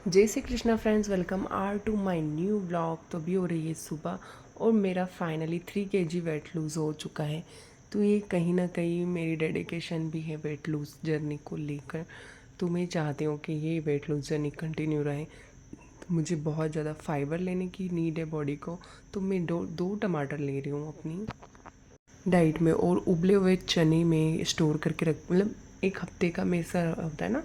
जय Shri Krishna friends, welcome are to my new blog. तो अभी हो रही है सुबह और मेरा फाइनली 3 kg वेट लूज़ हो चुका है। तो ये कहीं ना कहीं मेरी डेडिकेशन भी है वेट लूज़ जर्नी को लेकर। तो मैं चाहती हूँ कि ये वेट लूज़ जर्नी कंटिन्यू रहे। तो मुझे बहुत ज़्यादा फाइबर लेने की नीड है बॉडी को। तो मैं दो टमाटर ले रही हूँ अपनी डाइट में, और उबले हुए चने में स्टोर करके रख, मतलब 1 हफ्ते का मेरे से होता है ना,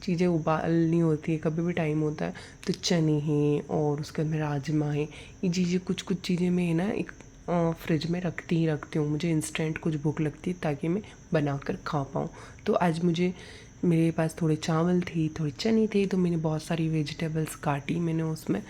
चीज़ें उबालनी होती है कभी भी टाइम होता है। तो चने हैं और उसके अंदर राजमा है। ये चीज़ें कुछ कुछ चीज़ें मैं है ना एक फ्रिज में रखती ही रखती हूँ। मुझे इंस्टेंट कुछ भूख लगती है ताकि मैं बना कर खा पाऊँ। तो आज मुझे मेरे पास थोड़े चावल थे, थोड़े चने थे, तो मैंने बहुत सारी वेजिटेबल्स काटी मैंने उसमें।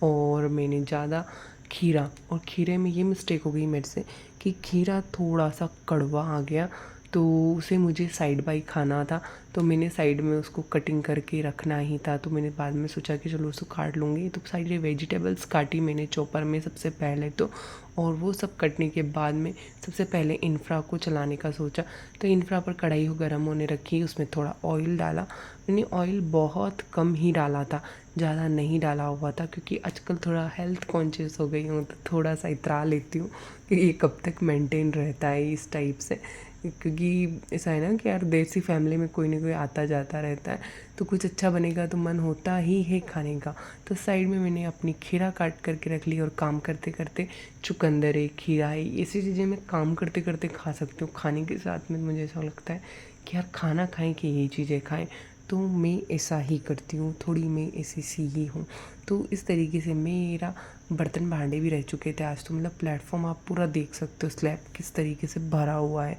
और मैंने ज़्यादा खीरा, और खीरे में ये मिस्टेक हो गई मेरे से कि खीरा थोड़ा सा कड़वा आ गया। तो उसे मुझे साइड बाई खाना था, तो मैंने साइड में उसको कटिंग करके रखना ही था। तो मैंने बाद में सोचा कि चलो उसको काट लूँगी। तो सारी वेजिटेबल्स काटी मैंने चॉपर में सबसे पहले तो, और वो सब कटने के बाद में सबसे पहले इंफ्रा को चलाने का सोचा। तो इंफ्रा पर कढ़ाई को गर्म होने रखी, उसमें थोड़ा ऑयल डाला। मैंने ऑयल बहुत कम ही डाला था, ज़्यादा नहीं डाला हुआ था, क्योंकि आजकल थोड़ा हेल्थ कॉन्शियस हो गई हूँ। तो थोड़ा सा इतरा लेती हूँ कि ये कब तक मेंटेन रहता है इस टाइप से। क्योंकि ऐसा है ना कि यार देसी फैमिली में कोई ना कोई आता जाता रहता है, तो कुछ अच्छा बनेगा तो मन होता ही है खाने का। तो साइड में मैंने अपनी खीरा काट करके रख ली, और काम करते करते चुकंदर है, खीरा है, ऐसी चीज़ें मैं काम करते करते खा सकती हूँ। खाने के साथ में मुझे ऐसा लगता है कि यार खाना खाएं कि ये चीज़ें खाएं। तो मैं ऐसा ही करती हूँ, थोड़ी मैं ऐसी सी ही हूँ। तो इस तरीके से मेरा बर्तन भांडे भी रह चुके थे आज। तो मतलब प्लेटफॉर्म आप पूरा देख सकते हो स्लैब किस तरीके से भरा हुआ है,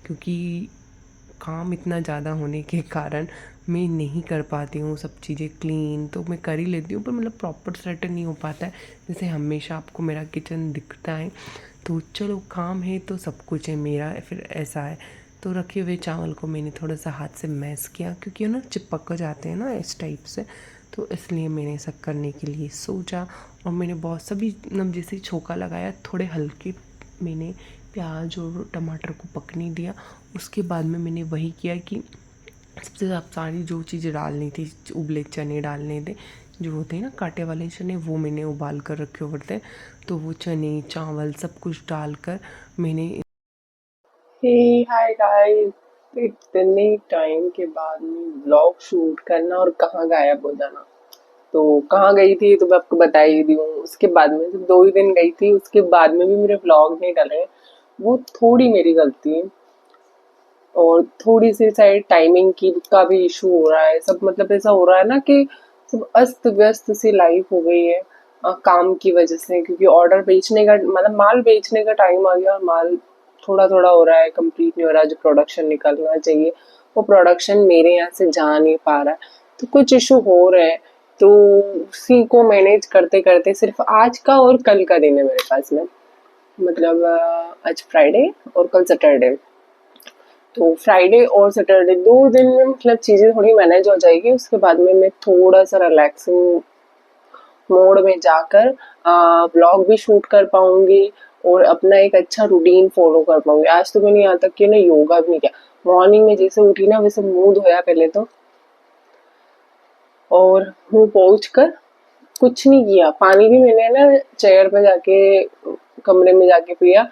क्योंकि काम इतना ज़्यादा होने के कारण मैं नहीं कर पाती हूँ सब चीज़ें क्लीन। तो मैं कर ही लेती हूँ पर मतलब प्रॉपर सेट नहीं हो पाता है, जैसे हमेशा आपको मेरा किचन दिखता है। तो चलो काम है तो सब कुछ है मेरा, फिर ऐसा है। तो रखे हुए चावल को मैंने थोड़ा सा हाथ से मैश किया, क्योंकि ना चिपक जाते हैं ना इस टाइप से। तो इसलिए मैंने ऐसा करने के लिए सोचा। और मैंने बहुत सभी मतलब जैसे छोका लगाया, थोड़े हल्के मैंने प्याज और टमाटर को पकने दिया। उसके बाद में मैंने वही किया कि सबसे सारी जो चीज़ें डालनी थी, उबले चने डालने थे, जो होते हैं ना कांटे वाले चने, वो मैंने उबाल कर रखे हुए थे। तो वो चने चावल सब कुछ डालकर मैंने हे हाय गाइस। इतने टाइम के बाद में व्लॉग शूट करना और कहाँ गायब हो जाना। तो कहाँ गई थी तो मैं आपको बता ही दी हूँ। उसके बाद में जब 2 ही दिन गई थी, उसके बाद में भी मेरे व्लॉग नहीं डले। वो थोड़ी मेरी गलती है, और थोड़ी सी शायद टाइमिंग की का भी इशू हो रहा है। सब मतलब ऐसा हो रहा है ना कि सब अस्त व्यस्त सी लाइफ हो गई है काम की वजह से। क्योंकि ऑर्डर बेचने का मतलब माल बेचने का टाइम आ गया, और माल थोड़ा थोड़ा हो रहा है, कंप्लीट नहीं हो रहा। जो प्रोडक्शन निकलना चाहिए वो प्रोडक्शन मेरे यहाँ से जा नहीं पा रहा है। तो कुछ इशू हो रहे हैं। तो उसी को मैनेज करते करते सिर्फ आज का और कल का दिन है मेरे पास में। मतलब आज फ्राइडे और कल सैटरडे। तो फ्राइडे और सैटरडे 2 दिन में मतलब चीज़ें थोड़ी मैनेज हो जाएगी। उसके बाद में मैं थोड़ा सा रिलैक्सिंग मोड में जाकर ब्लॉग भी शूट कर पाऊंगी, और अपना एक अच्छा रूटीन फॉलो कर पाऊंगी। आज तो मैंने यहाँ तक कि ना योगा भी नहीं किया। मॉर्निंग में जैसे उठी ना वैसे मुंह धोया पहले तो, और मुंह पहुँच कर कुछ नहीं किया। पानी भी मैंने ना चेयर पे जाके कमरे में जाके पिया।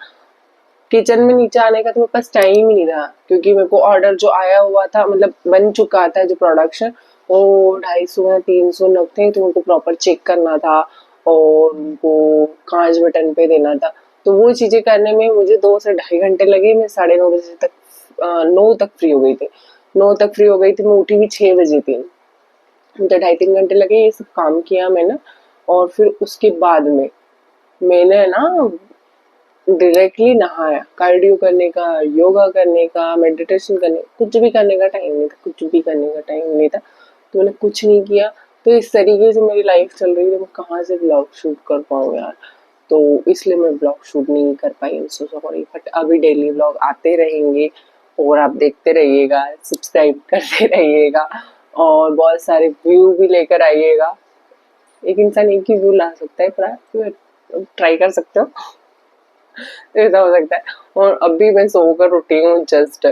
किचन में नीचे आने का तो मेरे पास टाइम ही नहीं था, क्योंकि मेरे को ऑर्डर जो आया हुआ था मतलब बन चुका था जो प्रोडक्शन, वो 250 या 300 नग थे। तो उनको प्रॉपर चेक करना था और उनको कांच बटन पे देना था। तो वो चीजें करने में मुझे 2 से ढाई घंटे लगे। मैं 9:30 बजे तक 9 तक फ्री हो गई थी। 9 तक फ्री हो गई थी, मैं उठी भी 6 बजे थी। तो 2.5-3 घंटे लगे ये सब काम किया मैंने। और फिर उसके बाद में मैंने ना डायरेक्टली नहाया। कार्डियो करने का, योगा करने का, मेडिटेशन करने, कुछ भी करने का टाइम नहीं था। कुछ भी करने का टाइम नहीं था, तो मैंने कुछ नहीं किया। तो इस तरीके से मेरी लाइफ चल रही है। तो मैं कहाँ से ब्लॉग शूट कर पाऊँ यार। तो इसलिए मैं ब्लॉग शूट नहीं कर पाई, सो सॉरी। बट अभी डेली ब्लॉग आते रहेंगे और आप देखते रहिएगा, सब्सक्राइब करते रहिएगा, और बहुत सारे व्यू भी लेकर आइएगा। एक इंसान एक ही व्यू ला सकता है, पर आप ट्राई कर सकते हो। ऐसा हो सकता है। और अभी मैं सोकर उठी हूँ जस्ट,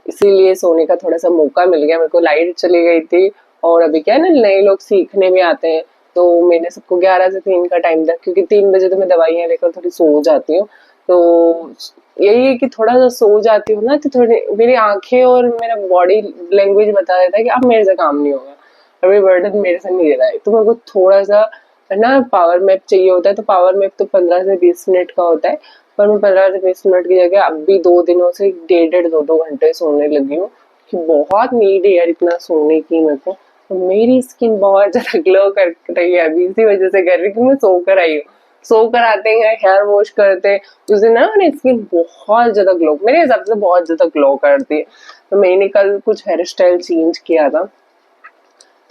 इसीलिए सोने का थोड़ा सा मौका मिल गया। मेरे को लाइट चली गई थी और अभी क्या है ना, नए लोग सीखने भी आते हैं, तो मैंने सबको 11 से 3 का टाइम दिया, क्योंकि 3 बजे तो मैं दवाइयाँ लेकर थोड़ी सो जाती हूँ। तो यही है कि थोड़ा सा सो जाती हूँ ना, तो थोड़ी मेरी आंखें और मेरा बॉडी लैंग्वेज बता देता है कि अब मेरे से काम नहीं होगा, अभी बर्डन मेरे से नहीं ले रहा है। तो मेरे को थोड़ा सा है ना पावर मैप चाहिए होता है, तो पावर मैप तो 15 से 20 मिनट का होता है, पर मैं 15 से 20 मिनट की जगह अब भी 2 दिनों से 1.5 2 घंटे सोने लगी हूँ, कि बहुत नीड है यार इतना सोने की मेरे को। तो मेरी स्किन बहुत ज्यादा ग्लो कर रही है अभी, इसी वजह से कर रही हूँ कि मैं सो कर आई हूँ। सो कर आते हैं, हेयर वॉश करते हैं, उस दिन ना मेरी स्किन बहुत ज्यादा ग्लो, मेरे हिसाब से बहुत ज्यादा ग्लो करती है। तो मैंने कल कुछ हेयर स्टाइल चेंज किया था,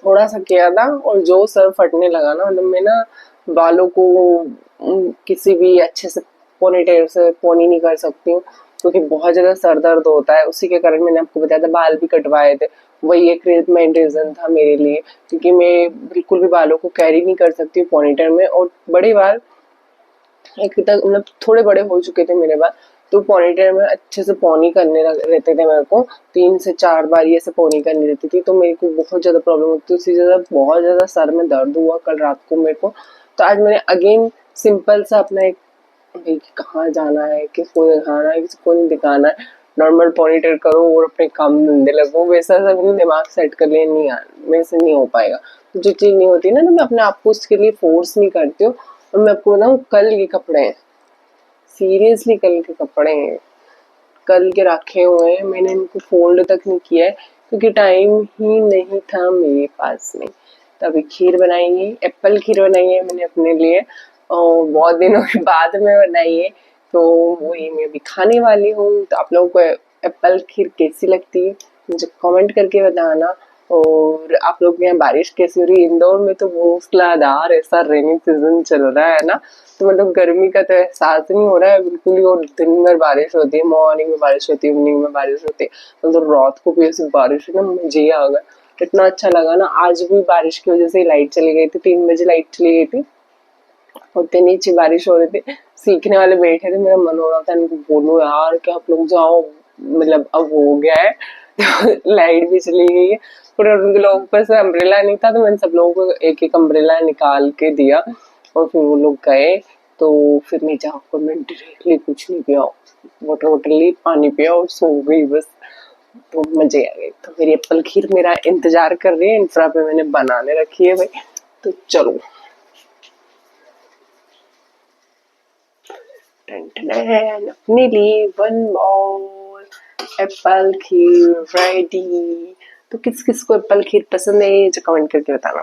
थोड़ा सा किया था, और जो सर फटने लगा ना, मतलब मैं ना बालों को किसी भी अच्छे से पोनीटेल से पोनी नहीं कर सकती हूँ, क्योंकि बहुत ज्यादा सर दर्द होता है। उसी के कारण मैंने आपको बताया था बाल भी कटवाए थे, वही एक मेन रीजन था मेरे लिए, क्योंकि मैं बिल्कुल भी बालों को कैरी नहीं कर सकती हूँ पोनीटेल में। और बड़े बाल एक तक मतलब थोड़े बड़े हो चुके थे मेरे बाल, तो पोनीटेल में अच्छे से पोनी करने रहते थे मेरे को, 3 से 4 बार ये से पोनी करनी रहती थी, तो मेरे को बहुत ज्यादा प्रॉब्लम होती थी, उसी ज्यादा बहुत ज्यादा सर में दर्द हुआ कल रात को मेरे को। तो आज मैंने अगेन सिंपल सा अपना एक, भाई कहाँ जाना है, किसको दिखाना है, किसको नहीं दिखाना है, नॉर्मल पोनीटेल करो और अपने काम धंधे लगो, वैसा सब अपने दिमाग सेट कर लिए, नहीं यार मेरे से नहीं हो पाएगा। तो जो चीज नहीं होती ना, तो मैं अपने आप को उसके लिए फोर्स नहीं करती हूँ। और मैं आपको बताऊँ, कल के कपड़े हैं, सीरियसली कल के कपड़े हैं, कल के रखे हुए हैं, मैंने इनको फोल्ड तक नहीं किया है, क्योंकि टाइम ही नहीं था मेरे पास में। तो अभी खीर बनाएंगे, एप्पल खीर बनाई है मैंने अपने लिए, और बहुत दिनों के बाद में बनाई है, तो वही मैं अभी खाने वाली हूँ। तो आप लोगों को एप्पल खीर कैसी लगती है मुझे कमेंट करके बताना। और आप लोग के यहाँ बारिश कैसी हो रही है? इंदौर में तो मूसलाधार ऐसा रेनी सीजन चल रहा है ना, तो मतलब गर्मी का तो एहसास नहीं हो रहा है बिल्कुल ही। और दिन भर बारिश होती है, मॉर्निंग में बारिश होती है, इवनिंग में बारिश होती है, मतलब रात को भी ऐसी बारिश है ना, मजे ही आ गए। इतना अच्छा लगा ना, आज भी बारिश की वजह से लाइट चली गई थी, 3 बजे लाइट चली गई थी, और इतनी नीचे बारिश हो रही थी, सीखने वाले बैठे थे, मेरा मन हो रहा था इनको बोलो यार कि आप लोग जाओ, मतलब अब हो गया है। तो लाइट भी चली गई है, पर उन लोगों के पास अम्ब्रेला नहीं था, तो मैंने सब लोगों को एक एक अम्ब्रेला निकाल के दिया, और फिर वो लोग गए। तो फिर नीचे जाकर मैं डायरेक्टली कुछ नहीं पिया, वाटर वाटर ली, पानी पिया और सो गई बस। तो मजे आ गए। तो मेरी एप्पल खीर मेरा इंतजार कर रही है, इंफ्रा पे मैंने बनाने रखी है भाई। तो चलो, अपने लिए 1 बॉल एप्पल खीर रेडी। तो किस किस को एप्पल खीर पसंद है, जो कमेंट करके बताना।